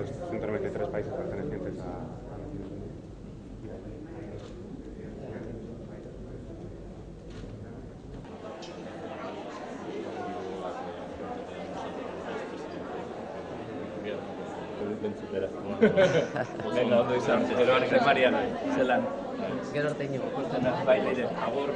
los 193 países pertenecientes a Venga, ondo izan, Eduardo Mariano, zelan. Gero orteño. Bai, leire, agur.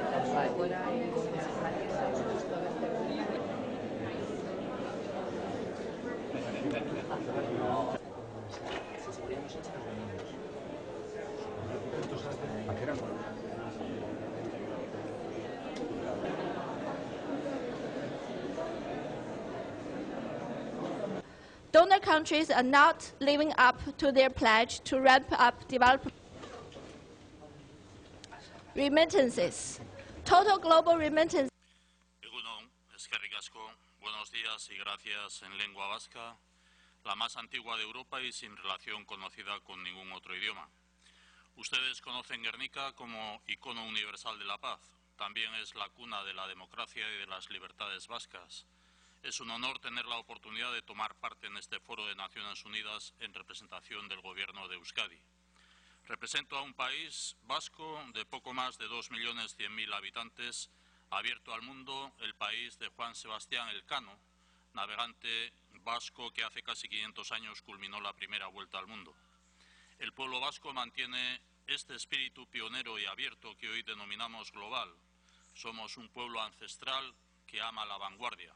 Donor countries are not living up to their pledge to ramp up development remittances. Total global remittances. Egunon, eskerrik asko, buenos días y gracias en lengua vasca, la más antigua de Europa y sin relación conocida con ningún otro idioma. Ustedes conocen Guernica como icono universal de la paz. También es la cuna de la democracia y de las libertades vascas. Es un honor tener la oportunidad de tomar parte en este foro de Naciones Unidas en representación del Gobierno de Euskadi. Represento a un país vasco de poco más de 2.100.000 habitantes, abierto al mundo, el país de Juan Sebastián Elcano, navegante vasco que hace casi 500 años culminó la primera vuelta al mundo. El pueblo vasco mantiene este espíritu pionero y abierto que hoy denominamos global. Somos un pueblo ancestral que ama la vanguardia.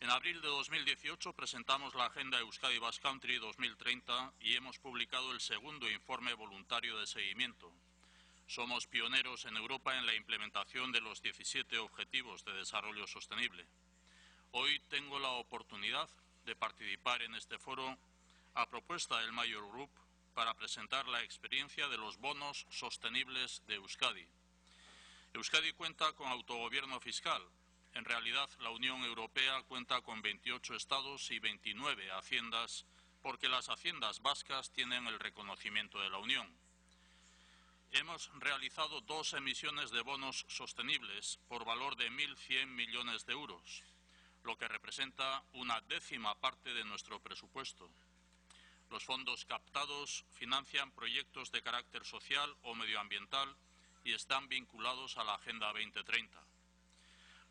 En abril de 2018 presentamos la Agenda Euskadi Basque Country 2030 y hemos publicado el segundo informe voluntario de seguimiento. Somos pioneros en Europa en la implementación de los 17 Objetivos de Desarrollo Sostenible. Hoy tengo la oportunidad de participar en este foro a propuesta del Mayor Group para presentar la experiencia de los bonos sostenibles de Euskadi. Euskadi cuenta con autogobierno fiscal. En realidad, la Unión Europea cuenta con 28 estados y 29 haciendas, porque las haciendas vascas tienen el reconocimiento de la Unión. Hemos realizado 2 emisiones de bonos sostenibles por valor de 1.100 millones de euros, lo que representa una 10ª parte de nuestro presupuesto. Los fondos captados financian proyectos de carácter social o medioambiental y están vinculados a la Agenda 2030.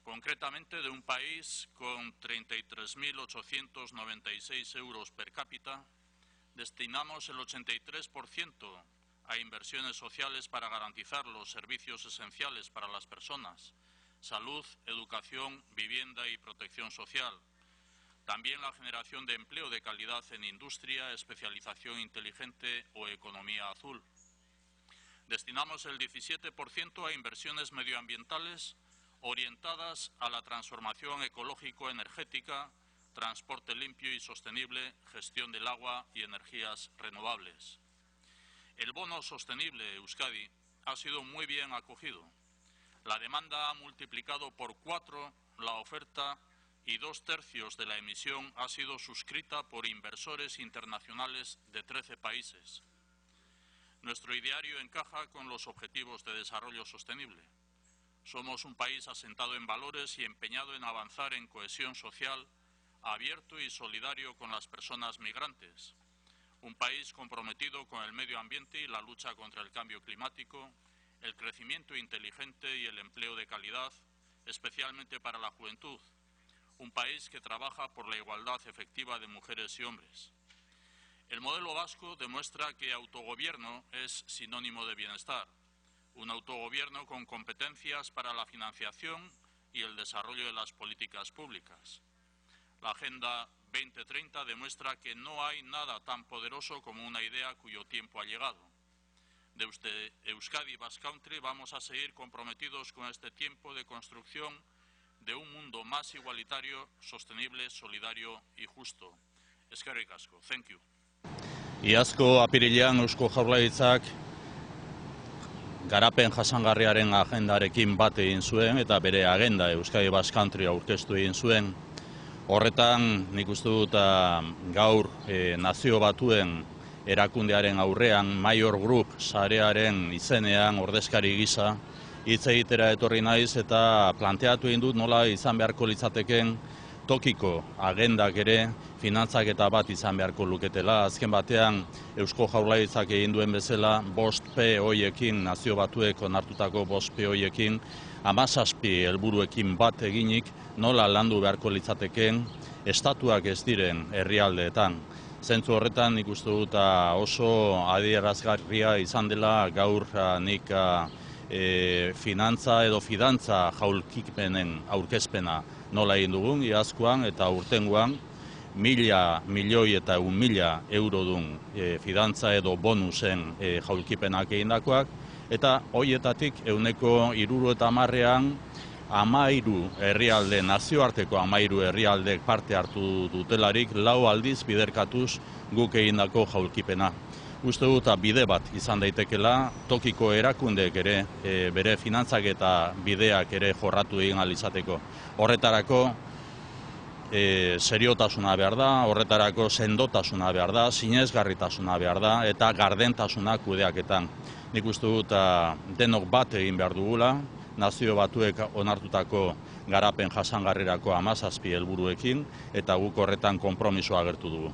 Concretamente, de un país con 33.896 euros per cápita, destinamos el 83% a inversiones sociales para garantizar los servicios esenciales para las personas, salud, educación, vivienda y protección social. También la generación de empleo de calidad en industria, especialización inteligente o economía azul. Destinamos el 17% a inversiones medioambientales orientadas a la transformación ecológico-energética, transporte limpio y sostenible, gestión del agua y energías renovables. El bono sostenible Euskadi ha sido muy bien acogido. La demanda ha multiplicado por 4 la oferta y 2/3 de la emisión ha sido suscrita por inversores internacionales de 13 países. Nuestro ideario encaja con los objetivos de desarrollo sostenible. Somos un país asentado en valores y empeñado en avanzar en cohesión social, abierto y solidario con las personas migrantes. Un país comprometido con el medio ambiente y la lucha contra el cambio climático, el crecimiento inteligente y el empleo de calidad, especialmente para la juventud. Un país que trabaja por la igualdad efectiva de mujeres y hombres. El modelo vasco demuestra que autogobierno es sinónimo de bienestar. Un autogobierno con competencias para la financiación y el desarrollo de las políticas públicas. La Agenda 2030 demuestra que no hay nada tan poderoso como una idea cuyo tiempo ha llegado. Desde Euskadi Basque Country vamos a seguir comprometidos con este tiempo de construcción de un mundo más igualitario, sostenible, solidario y justo. Eskerrik asko. Thank you. Iazko apirilean Eusko Jaurlaritzak garapen jasangarriaren agendarekin bat egin zuen eta bere agenda Euskadi Basque Country aurkeztu egin zuen. Horretan nik uste dut gaur Nazio Batuen erakundearen aurrean Mayor Group sarearen izenean ordezkari gisa hitz egitera etorri naiz eta planteatu egin dut nola izan beharko litzateken tokiko agendak ere finantzaketa bat izan beharko luketela. Azken batean Eusko Jaurlaritzak egin duen bezala 5P hoiekin, nazio batuek onartutako 5P hoiekin, 17 helburuekin bat eginik nola landu beharko litzateken estatuak ez diren herrialdeetan. Zentzu horretan nik uste dut oso adierazgarria izan dela gaur nik finantza edo fidantza jaulkipenen aurkezpena nola egin dugun, iazkoan eta urtengoan 1.000 milioi eta 1.000 euro dun fidantza edo bonusen jaulkipenak egindakoak, eta hoietatik 70%an 13 herrialde, nazioarteko 13 herrialdek parte hartu dutelarik 4 aldiz biderkatuz guk egindako jaulkipena. Uste dut bide bat izan daitekela, tokiko erakundeek ere bere finantzak eta bideak ere jorratu egin ahal izateko. Horretarako seriotasuna behar da, horretarako sendotasuna behar da, sinesgarritasuna behar da eta gardentasuna kudeaketan. Nik uste dut denok bat egin behar dugula, nazio batuek onartutako garapen jasangarrirako 17 helburuekin eta guk horretan konpromisoa agertu dugu.